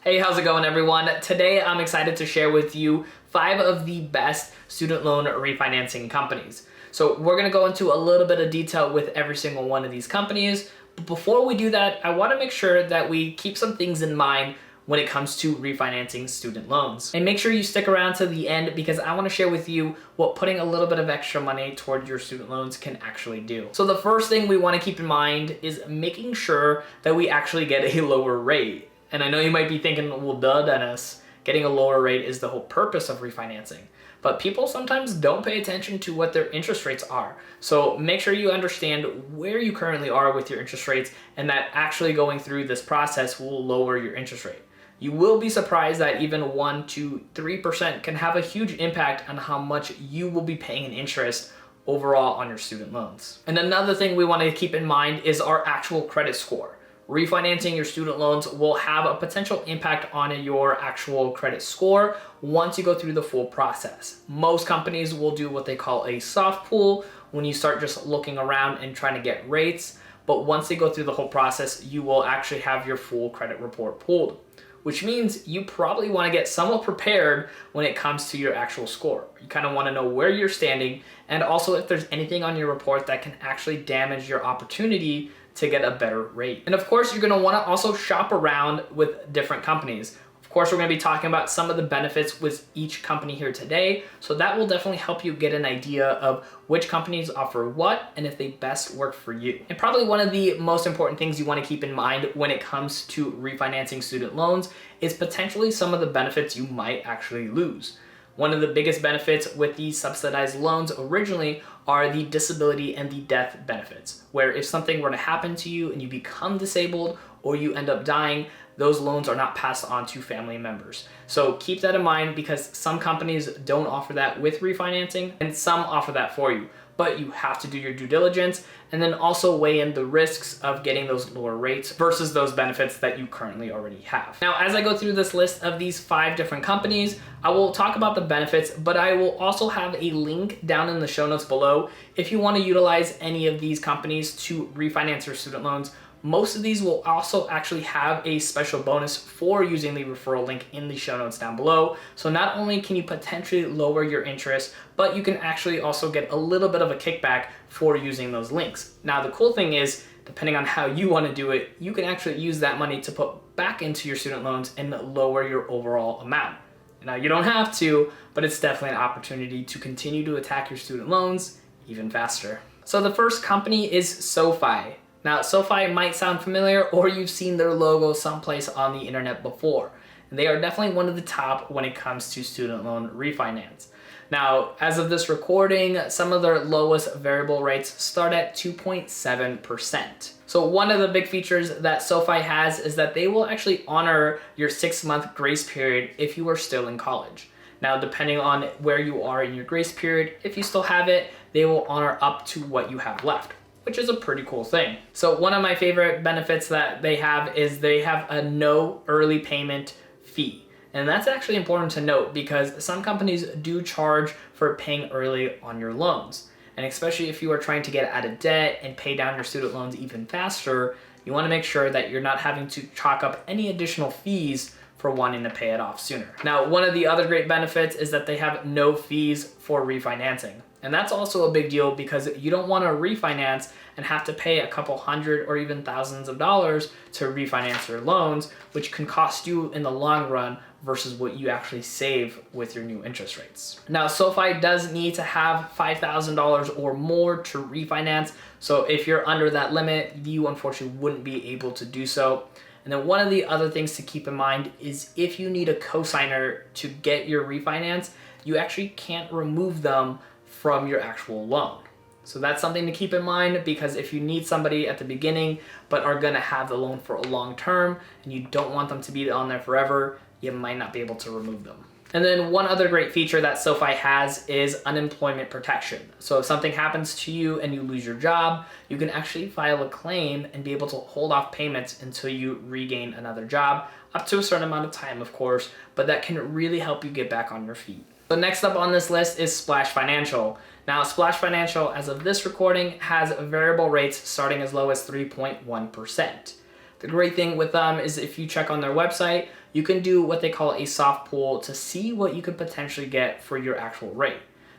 Hey, how's it going, everyone? Today I'm excited to share with you 5 of the best student loan refinancing companies. So we're going to go into a little bit of detail with every single one of these companies. But before we do that, I want to make sure that we keep some things in mind when it comes to refinancing student loans. And make sure you stick around to the end because I want to share with you what putting a little bit of extra money toward your student loans can actually do. So the first thing we want to keep in mind is making sure that we actually get a lower rate. And I know you might be thinking, well, duh, Dennis, getting a lower rate is the whole purpose of refinancing. But people sometimes don't pay attention to what their interest rates are. So make sure you understand where you currently are with your interest rates and that actually going through this process will lower your interest rate. You will be surprised that even 1 to 3% can have a huge impact on how much you will be paying in interest overall on your student loans. And another thing we want to keep in mind is our actual credit score. Refinancing your student loans will have a potential impact on your actual credit score once you go through the full process. Most companies will do what they call a soft pull when you start just looking around and trying to get rates. But once they go through the whole process, you will actually have your full credit report pulled, which means you probably want to get somewhat prepared when it comes to your actual score. You kind of want to know where you're standing and also if there's anything on your report that can actually damage your opportunity to get a better rate. And of course, you're going to want to also shop around with different companies. Of course, we're going to be talking about some of the benefits with each company here today. So that will definitely help you get an idea of which companies offer what and if they best work for you. And probably one of the most important things you want to keep in mind when it comes to refinancing student loans is potentially some of the benefits you might actually lose. One of the biggest benefits with these subsidized loans originally are the disability and the death benefits, where if something were to happen to you and you become disabled or you end up dying, those loans are not passed on to family members. So keep that in mind because some companies don't offer that with refinancing and some offer that for you. But you have to do your due diligence and then also weigh in the risks of getting those lower rates versus those benefits that you currently already have. Now, as I go through this list of these 5 different companies, I will talk about the benefits, but I will also have a link down in the show notes below if you want to utilize any of these companies to refinance your student loans. Most of these will also actually have a special bonus for using the referral link in the show notes down below. So not only can you potentially lower your interest, but you can actually also get a little bit of a kickback for using those links. Now, the cool thing is, depending on how you want to do it, you can actually use that money to put back into your student loans and lower your overall amount. Now, you don't have to, but it's definitely an opportunity to continue to attack your student loans even faster. So the first company is SoFi. Now, SoFi might sound familiar or you've seen their logo someplace on the internet before. And they are definitely one of the top when it comes to student loan refinance. Now, as of this recording, some of their lowest variable rates start at 2.7%. So one of the big features that SoFi has is that they will actually honor your 6-month grace period if you are still in college. Now, depending on where you are in your grace period, if you still have it, they will honor up to what you have left, which is a pretty cool thing. So one of my favorite benefits that they have is they have a no early payment fee. And that's actually important to note because some companies do charge for paying early on your loans. And especially if you are trying to get out of debt and pay down your student loans even faster, you want to make sure that you're not having to chalk up any additional fees for wanting to pay it off sooner. Now, one of the other great benefits is that they have no fees for refinancing. And that's also a big deal because you don't want to refinance and have to pay a couple hundred or even thousands of dollars to refinance your loans, which can cost you in the long run versus what you actually save with your new interest rates. Now, SoFi does need to have $5,000 or more to refinance. So if you're under that limit, you unfortunately wouldn't be able to do so. And then one of the other things to keep in mind is if you need a cosigner to get your refinance, you actually can't remove them from your actual loan. So that's something to keep in mind because if you need somebody at the beginning but are gonna have the loan for a long term and you don't want them to be on there forever, you might not be able to remove them. And then one other great feature that SoFi has is unemployment protection. So if something happens to you and you lose your job, you can actually file a claim and be able to hold off payments until you regain another job, up to a certain amount of time, of course, but that can really help you get back on your feet. So next up on this list is Splash Financial. Now, Splash Financial, as of this recording, has variable rates starting as low as 3.1%. The great thing with them is if you check on their website, you can do what they call a soft pull to see what you could potentially get for your actual rate.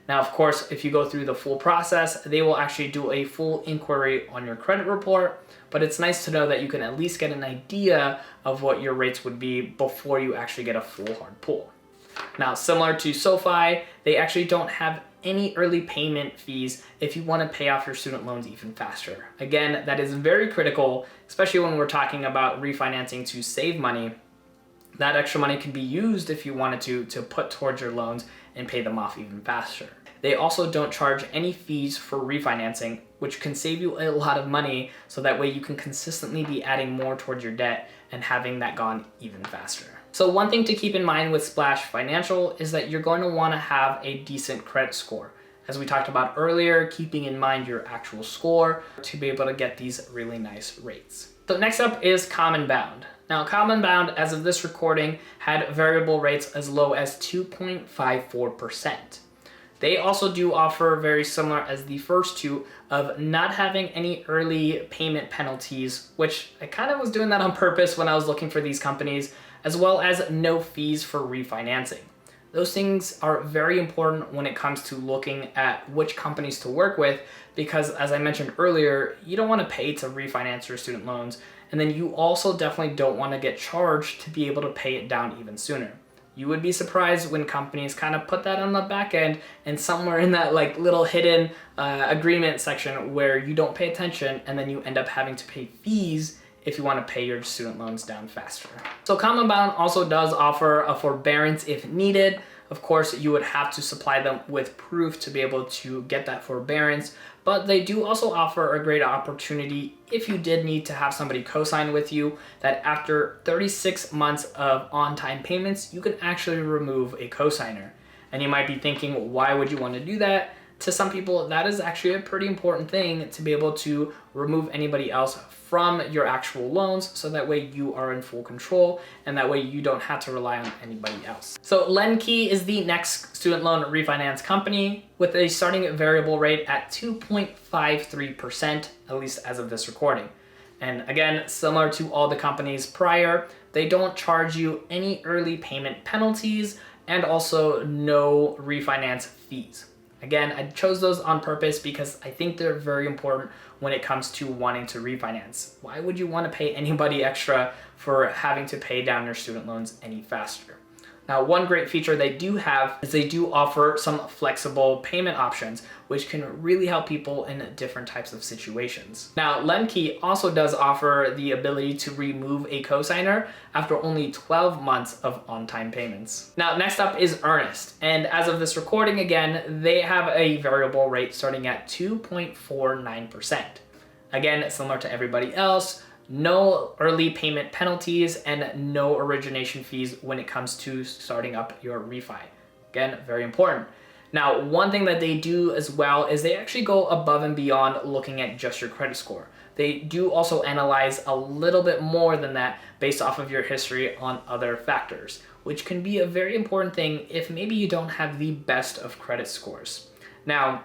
Now, of course, if you go through the full process, they will actually do a full inquiry on your credit report, but it's nice to know that you can at least get an idea of what your rates would be before you actually get a full hard pull. Now, similar to SoFi, they actually don't have any early payment fees if you want to pay off your student loans even faster. Again, that is very critical, especially when we're talking about refinancing to save money. That extra money can be used if you wanted to put towards your loans and pay them off even faster. They also don't charge any fees for refinancing, which can save you a lot of money, so that way you can consistently be adding more towards your debt and having that gone even faster. So one thing to keep in mind with Splash Financial is that you're going to want to have a decent credit score. As we talked about earlier, keeping in mind your actual score to be able to get these really nice rates. So next up is Common Bound. Now, Common Bound, as of this recording, had variable rates as low as 2.54%. They also do offer very similar as the first two of not having any early payment penalties, which I kind of was doing that on purpose when I was looking for these companies, as well as no fees for refinancing. Those things are very important when it comes to looking at which companies to work with, because as I mentioned earlier, you don't want to pay to refinance your student loans, and then you also definitely don't want to get charged to be able to pay it down even sooner. You would be surprised when companies kind of put that on the back end and somewhere in that like little hidden agreement section where you don't pay attention, and then you end up having to pay fees if you want to pay your student loans down faster. So Common Bound also does offer a forbearance if needed. Of course, you would have to supply them with proof to be able to get that forbearance, but they do also offer a great opportunity if you did need to have somebody co-sign with you, that after 36 months of on-time payments, you can actually remove a co-signer. And you might be thinking, why would you want to do that? To some people, that is actually a pretty important thing, to be able to remove anybody else from your actual loans, so that way you are in full control and that way you don't have to rely on anybody else. So Lemke is the next student loan refinance company with a starting variable rate at 2.53%, at least as of this recording. And again, similar to all the companies prior, they don't charge you any early payment penalties and also no refinance fees. Again, I chose those on purpose because I think they're very important when it comes to wanting to refinance. Why would you want to pay anybody extra for having to pay down your student loans any faster? Now, one great feature they do have is they do offer some flexible payment options, which can really help people in different types of situations. Now, Lemke also does offer the ability to remove a cosigner after only 12 months of on-time payments. Now, next up is Earnest. And as of this recording, again, they have a variable rate starting at 2.49%. Again, similar to everybody else, no early payment penalties and no origination fees when it comes to starting up your refi. Again, very important. Now, one thing that they do as well is they actually go above and beyond looking at just your credit score. They do also analyze a little bit more than that based off of your history on other factors, which can be a very important thing if maybe you don't have the best of credit scores. Now,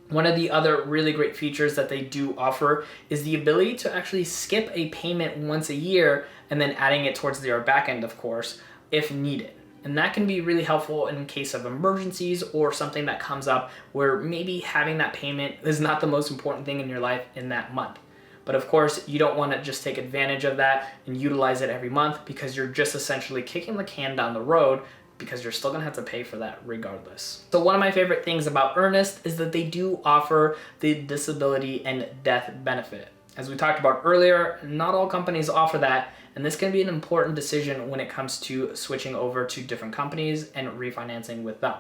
one of the other really great features that they do offer is the ability to actually skip a payment once a year and then adding it towards their back end, of course, if needed. And that can be really helpful in case of emergencies or something that comes up where maybe having that payment is not the most important thing in your life in that month. But of course, you don't want to just take advantage of that and utilize it every month, because you're just essentially kicking the can down the road, because you're still gonna have to pay for that regardless. So one of my favorite things about Earnest is that they do offer the disability and death benefit. As we talked about earlier, not all companies offer that, and this can be an important decision when it comes to switching over to different companies and refinancing with them.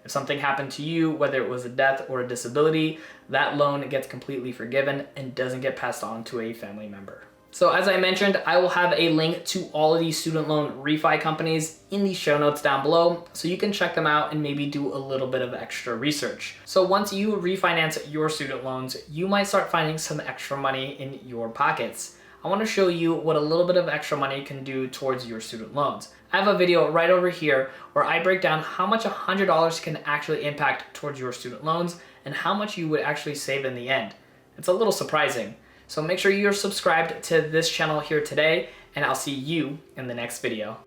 If something happened to you, whether it was a death or a disability, that loan gets completely forgiven and doesn't get passed on to a family member. So as I mentioned, I will have a link to all of these student loan refi companies in the show notes down below, so you can check them out and maybe do a little bit of extra research. So once you refinance your student loans, you might start finding some extra money in your pockets. I want to show you what a little bit of extra money can do towards your student loans. I have a video right over here where I break down how much $100 can actually impact towards your student loans and how much you would actually save in the end. It's a little surprising. So make sure you're subscribed to this channel here today, and I'll see you in the next video.